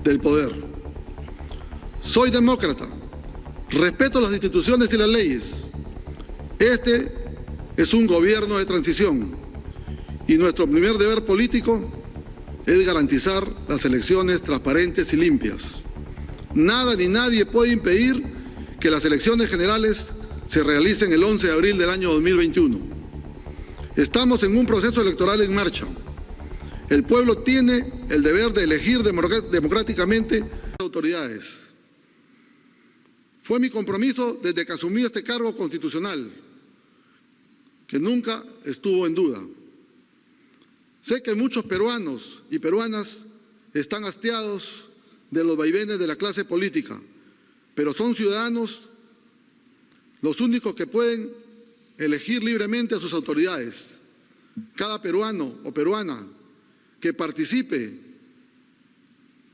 del poder. Soy demócrata, respeto las instituciones y las leyes. Este es un gobierno de transición y nuestro primer deber político es garantizar las elecciones transparentes y limpias. Nada ni nadie puede impedir que las elecciones generales se realicen el 11 de abril del año 2021. Estamos en un proceso electoral en marcha. El pueblo tiene el deber de elegir democráticamente las autoridades. Fue mi compromiso desde que asumí este cargo constitucional, que nunca estuvo en duda. Sé que muchos peruanos y peruanas están hastiados de los vaivenes de la clase política, pero son ciudadanos los únicos que pueden elegir libremente a sus autoridades. Cada peruano o peruana que participe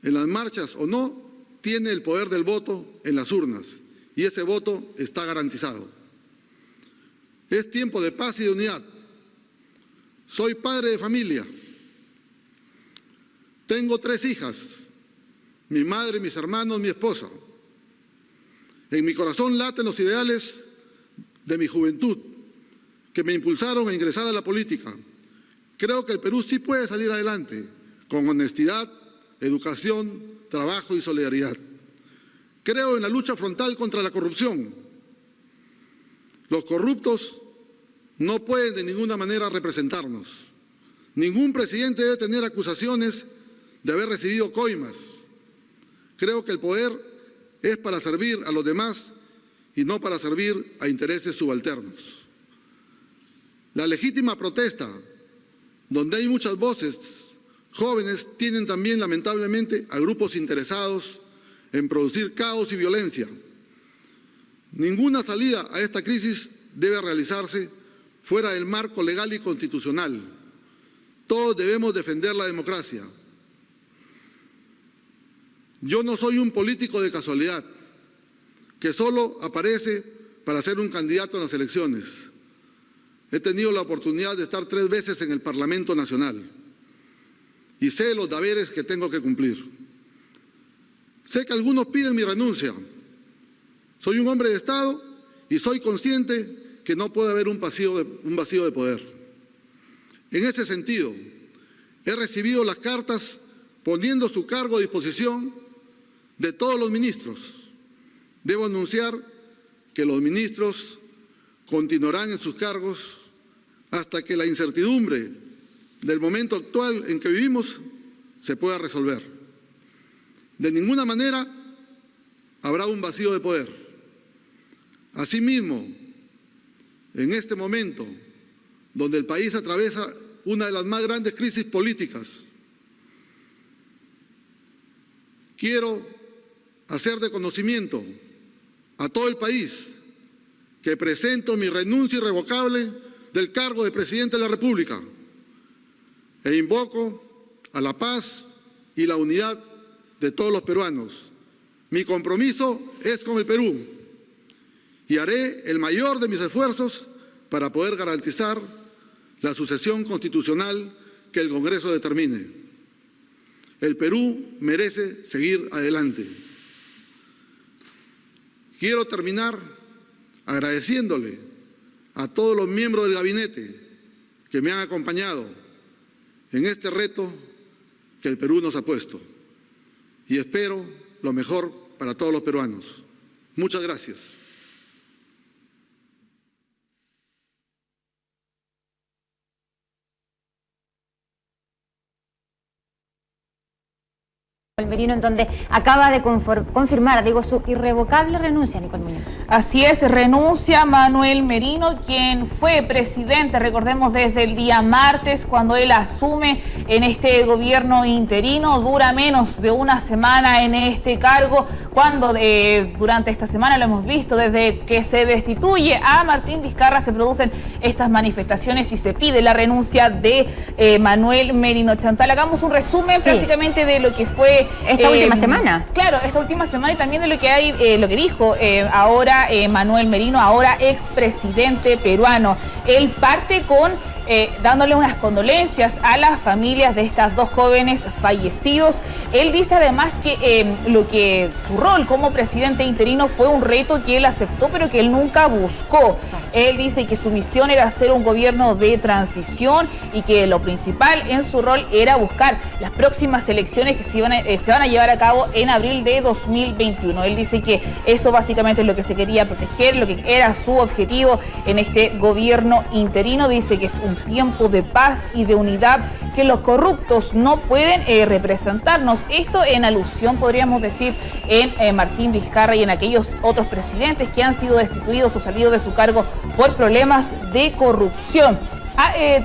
en las marchas o no, tiene el poder del voto en las urnas y ese voto está garantizado. Es tiempo de paz y de unidad. Soy padre de familia. Tengo 3 hijas, mi madre, mis hermanos, mi esposa. En mi corazón laten los ideales de mi juventud que me impulsaron a ingresar a la política. Creo que el Perú sí puede salir adelante con honestidad, educación, trabajo y solidaridad. Creo en la lucha frontal contra la corrupción. Los corruptos no pueden de ninguna manera representarnos. Ningún presidente debe tener acusaciones de haber recibido coimas. Creo que el poder es para servir a los demás y no para servir a intereses subalternos. La legítima protesta, donde hay muchas voces jóvenes, tienen también lamentablemente a grupos interesados en producir caos y violencia. Ninguna salida a esta crisis debe realizarse fuera del marco legal y constitucional. Todos debemos defender la democracia. Yo no soy un político de casualidad, que solo aparece para ser un candidato en las elecciones. He tenido la oportunidad de estar 3 veces en el Parlamento Nacional y sé los deberes que tengo que cumplir. Sé que algunos piden mi renuncia. Soy un hombre de Estado y soy consciente que no puede haber un vacío de poder. En ese sentido, he recibido las cartas poniendo su cargo a disposición de todos los ministros. Debo anunciar que los ministros continuarán en sus cargos hasta que la incertidumbre del momento actual en que vivimos se pueda resolver. De ninguna manera habrá un vacío de poder. Asimismo, en este momento, donde el país atraviesa una de las más grandes crisis políticas, quiero hacer de conocimiento a todo el país que presento mi renuncia irrevocable del cargo de Presidente de la República e invoco a la paz y la unidad de todos los peruanos. Mi compromiso es con el Perú y haré el mayor de mis esfuerzos para poder garantizar la sucesión constitucional que el Congreso determine. El Perú merece seguir adelante. Quiero terminar agradeciéndole a todos los miembros del gabinete que me han acompañado en este reto que el Perú nos ha puesto. Y espero lo mejor para todos los peruanos. Muchas gracias. Merino, en donde acaba de confirmar, digo, su irrevocable renuncia, Nicole Muñoz. Así es, renuncia Manuel Merino, quien fue presidente, recordemos, desde el día martes, cuando él asume en este gobierno interino. Dura menos de una semana en este cargo, cuando durante esta semana lo hemos visto, desde que se destituye a Martín Vizcarra, se producen estas manifestaciones y se pide la renuncia de Manuel Merino. Chantal, hagamos un resumen prácticamente de lo que fue esta última semana. Claro, esta última semana, y también de lo que hay, lo que dijo ahora Manuel Merino, ahora expresidente peruano. Él parte con dándole unas condolencias a las familias de estas dos jóvenes fallecidos. Él dice además que su rol como presidente interino fue un reto que él aceptó, pero que él nunca buscó. Él dice que su misión era hacer un gobierno de transición y que lo principal en su rol era buscar las próximas elecciones que se van a llevar a cabo en abril de 2021. Él dice que eso básicamente es lo que se quería proteger, lo que era su objetivo en este gobierno interino. Dice que es un tiempo de paz y de unidad que los corruptos no pueden representarnos. Esto en alusión, podríamos decir, en Martín Vizcarra y en aquellos otros presidentes que han sido destituidos o salido de su cargo por problemas de corrupción.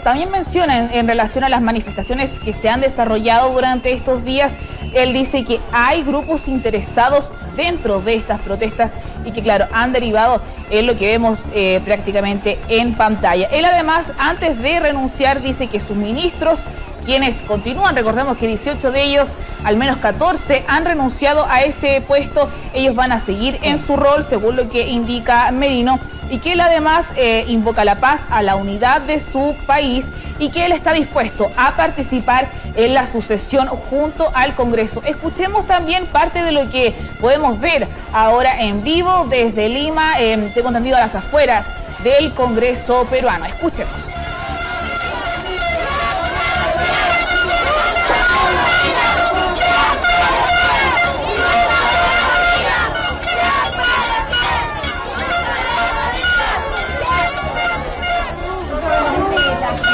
También menciona en relación a las manifestaciones que se han desarrollado durante estos días, él dice que hay grupos interesados dentro de estas protestas y que, claro, han derivado en lo que vemos prácticamente en pantalla. Él además, antes de renunciar, dice que sus ministros, quienes continúan, recordemos que 18 de ellos, al menos 14, han renunciado a ese puesto, ellos van a seguir en su rol, según lo que indica Merino, y que él además invoca la paz, a la unidad de su país, y que él está dispuesto a participar en la sucesión junto al Congreso. Escuchemos también parte de lo que podemos ver ahora en vivo desde Lima, tengo entendido a las afueras del Congreso peruano. Escuchemos.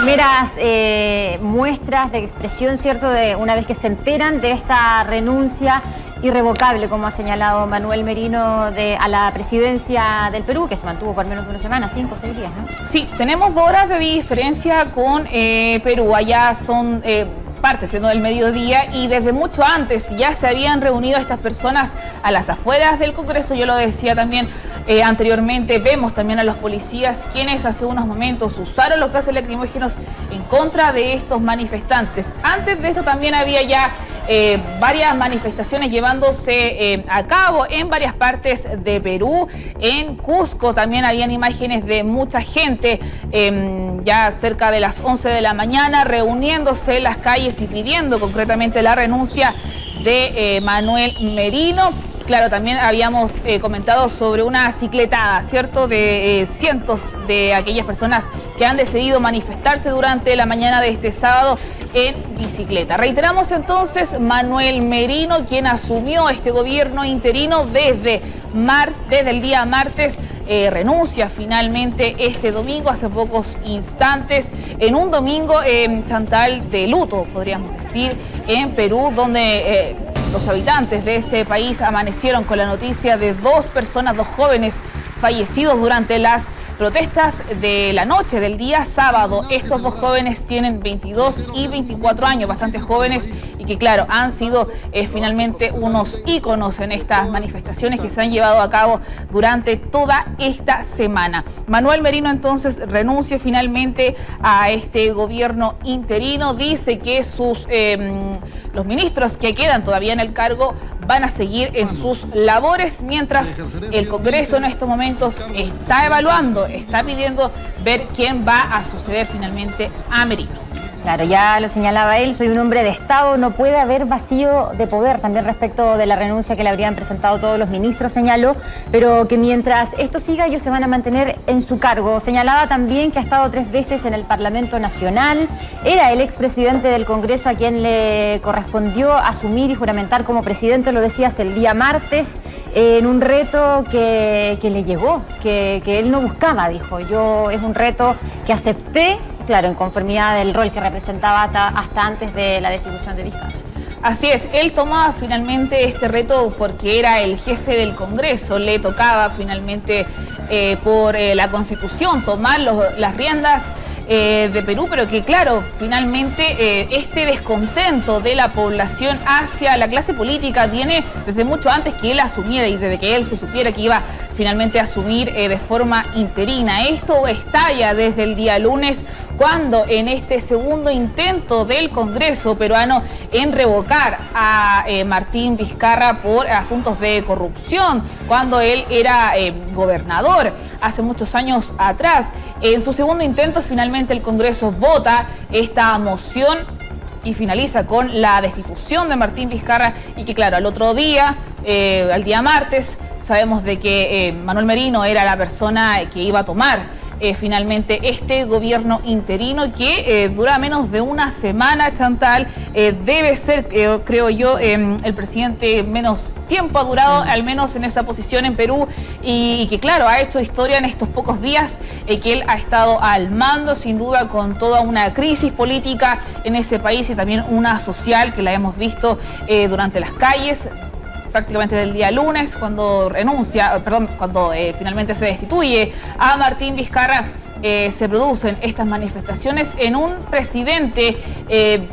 Primeras muestras de expresión, ¿cierto?, de una vez que se enteran de esta renuncia irrevocable, como ha señalado Manuel Merino, a la presidencia del Perú, que se mantuvo por menos de una semana, 5 o 6 días, ¿no? Sí, tenemos 2 horas de diferencia con Perú. Allá son parte siendo del mediodía y desde mucho antes ya se habían reunido estas personas a las afueras del Congreso. Yo lo decía también anteriormente, vemos también a los policías quienes hace unos momentos usaron los gases lacrimógenos en contra de estos manifestantes. Antes de esto también había ya varias manifestaciones llevándose a cabo en varias partes de Perú. En Cusco también habían imágenes de mucha gente ya cerca de las 11 de la mañana reuniéndose en las calles y pidiendo concretamente la renuncia de Manuel Merino. Claro, también habíamos comentado sobre una cicletada, ¿cierto?, de cientos de aquellas personas que han decidido manifestarse durante la mañana de este sábado en bicicleta. Reiteramos entonces, Manuel Merino, quien asumió este gobierno interino desde el día martes, renuncia finalmente este domingo, hace pocos instantes, en un domingo Chantal de luto, podríamos decir, en Perú, donde los habitantes de ese país amanecieron con la noticia de 2 personas, 2 jóvenes fallecidos durante las protestas de la noche del día sábado. Estos 2 jóvenes tienen 22 y 24 años, bastante jóvenes, y que, claro, han sido finalmente unos íconos en estas manifestaciones que se han llevado a cabo durante toda esta semana. Manuel Merino entonces renuncia finalmente a este gobierno interino, dice que los ministros que quedan todavía en el cargo van a seguir en sus labores, mientras el Congreso en estos momentos está evaluando, está pidiendo ver quién va a suceder finalmente a Merino. Claro, ya lo señalaba él, soy un hombre de Estado, no puede haber vacío de poder. También respecto de la renuncia que le habrían presentado todos los ministros, señaló, pero que mientras esto siga, ellos se van a mantener en su cargo. Señalaba también que ha estado 3 veces en el Parlamento Nacional, era el expresidente del Congreso a quien le correspondió asumir y juramentar como presidente, lo decías, el día martes, en un reto que le llegó, que él no buscaba, dijo. Es un reto que acepté, claro, en conformidad del rol que representaba hasta antes de la destitución de Vizcarra. Así es, él tomaba finalmente este reto porque era el jefe del Congreso, le tocaba finalmente por la Constitución tomar las riendas de Perú, pero que, claro, finalmente este descontento de la población hacia la clase política viene desde mucho antes que él asumiera y desde que él se supiera que iba finalmente a asumir de forma interina. Esto estalla desde el día lunes, cuando en este segundo intento del Congreso peruano en revocar a Martín Vizcarra por asuntos de corrupción, cuando él era gobernador hace muchos años atrás, en su segundo intento finalmente finalmente el Congreso vota esta moción y finaliza con la destitución de Martín Vizcarra, y que claro, al otro día, al día martes, sabemos de que Manuel Merino era la persona que iba a tomar finalmente este gobierno interino que dura menos de una semana, Chantal. Debe ser, creo yo, el presidente menos tiempo ha durado, al menos en esa posición en Perú, y que claro, ha hecho historia en estos pocos días que él ha estado al mando, sin duda, con toda una crisis política en ese país y también una social que la hemos visto durante las calles, prácticamente del día lunes, cuando finalmente se destituye a Martín Vizcarra. Se producen estas manifestaciones en un presidente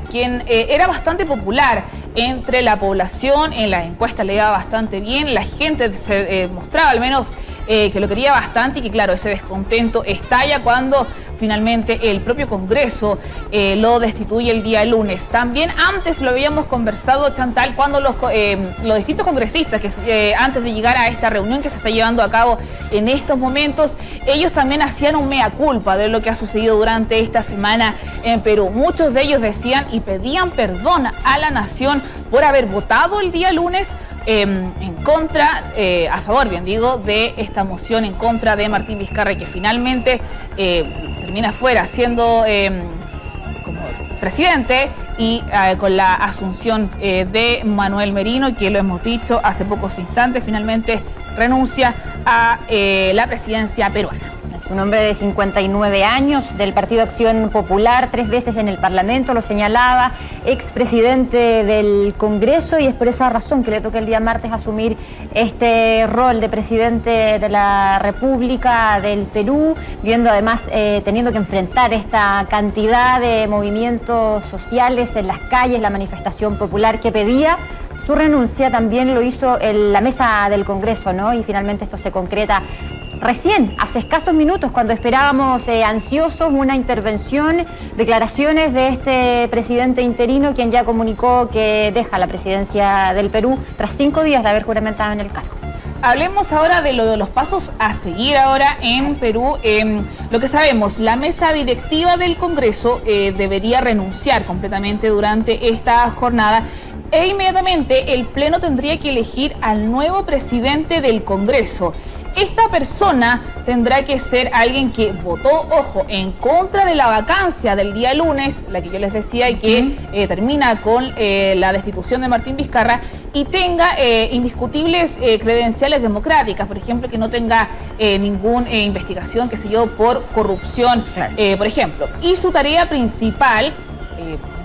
quien era bastante popular entre la población, en las encuestas le iba bastante bien, la gente se mostraba al menos que lo quería bastante, y que claro, ese descontento estalla cuando finalmente el propio Congreso lo destituye el día lunes. También antes lo habíamos conversado, Chantal, cuando los distintos congresistas que antes de llegar a esta reunión que se está llevando a cabo en estos momentos, ellos también hacían un mea culpa de lo que ha sucedido durante esta semana en Perú. Muchos de ellos decían y pedían perdón a la nación por haber votado el día lunes en contra, a favor, bien digo, de esta moción en contra de Martín Vizcarra, y que finalmente termina fuera siendo como presidente, y con la asunción de Manuel Merino, que lo hemos dicho hace pocos instantes, finalmente renuncia a la presidencia peruana. Es un hombre de 59 años, del Partido Acción Popular, 3 veces en el Parlamento, lo señalaba, expresidente del Congreso, y es por esa razón que le toca el día martes asumir este rol de presidente de la República del Perú, viendo además, teniendo que enfrentar esta cantidad de movimientos sociales en las calles, la manifestación popular que pedía su renuncia. También lo hizo en la mesa del Congreso, ¿no? Y finalmente esto se concreta recién, hace escasos minutos, cuando esperábamos ansiosos una intervención, declaraciones de este presidente interino, quien ya comunicó que deja la presidencia del Perú tras 5 días de haber juramentado en el cargo. Hablemos ahora de los pasos a seguir ahora en Perú. Lo que sabemos, la mesa directiva del Congreso debería renunciar completamente durante esta jornada, e inmediatamente el Pleno tendría que elegir al nuevo presidente del Congreso. Esta persona tendrá que ser alguien que votó, ojo, en contra de la vacancia del día lunes, la que yo les decía, y que termina con la destitución de Martín Vizcarra, y tenga indiscutibles credenciales democráticas, por ejemplo, que no tenga ninguna investigación, qué sé yo, por corrupción, por ejemplo. Y su tarea principal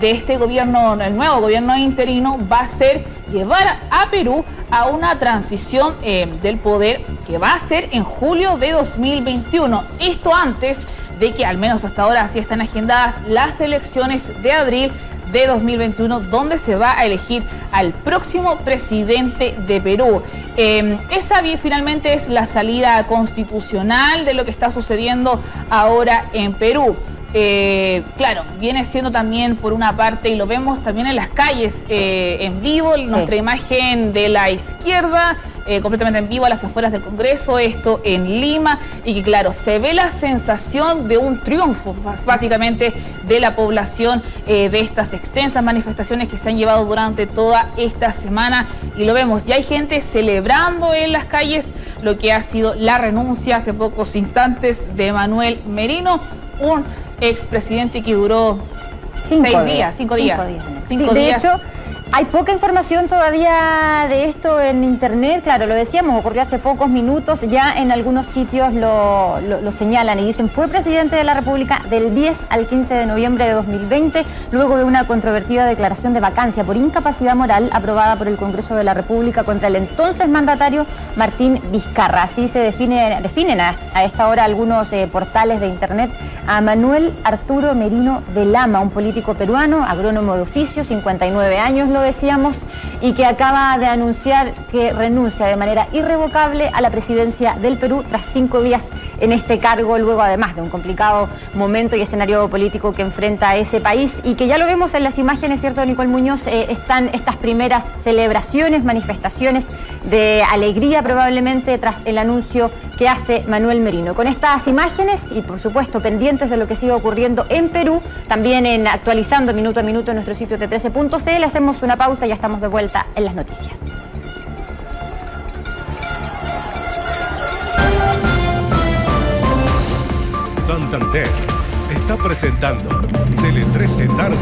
de este gobierno, el nuevo gobierno interino, va a ser llevar a Perú a una transición del poder que va a ser en julio de 2021. Esto antes de que, al menos hasta ahora, así están agendadas las elecciones de abril de 2021, donde se va a elegir al próximo presidente de Perú. Esa finalmente es la salida constitucional de lo que está sucediendo ahora en Perú. Claro, viene siendo también por una parte, y lo vemos también en las calles en vivo, nuestra imagen de la izquierda, completamente en vivo a las afueras del Congreso, esto en Lima, y que claro, se ve la sensación de un triunfo básicamente de la población de estas extensas manifestaciones que se han llevado durante toda esta semana, y lo vemos, ya hay gente celebrando en las calles lo que ha sido la renuncia hace pocos instantes de Manuel Merino, un expresidente que duró 5 días. De hecho, hay poca información todavía de esto en internet. Claro, lo decíamos, ocurrió hace pocos minutos. Ya en algunos sitios lo señalan y dicen: fue presidente de la República del 10 al 15 de noviembre de 2020, luego de una controvertida declaración de vacancia por incapacidad moral aprobada por el Congreso de la República contra el entonces mandatario Martín Vizcarra. Así se definen a esta hora algunos portales de internet a Manuel Arturo Merino de Lama, un político peruano, agrónomo de oficio, 59 años, lo decíamos, y que acaba de anunciar que renuncia de manera irrevocable a la presidencia del Perú tras 5 días en este cargo, luego además de un complicado momento y escenario político que enfrenta ese país, y que ya lo vemos en las imágenes, ¿cierto, Nicole Muñoz? Están estas primeras celebraciones, manifestaciones de alegría probablemente tras el anuncio que hace Manuel Merino. Con estas imágenes y por supuesto pendientes de lo que sigue ocurriendo en Perú, también en actualizando minuto a minuto en nuestro sitio T13.cl, hacemos una pausa y ya estamos de vuelta en las noticias. Santander está presentando Tele 13 Tarde.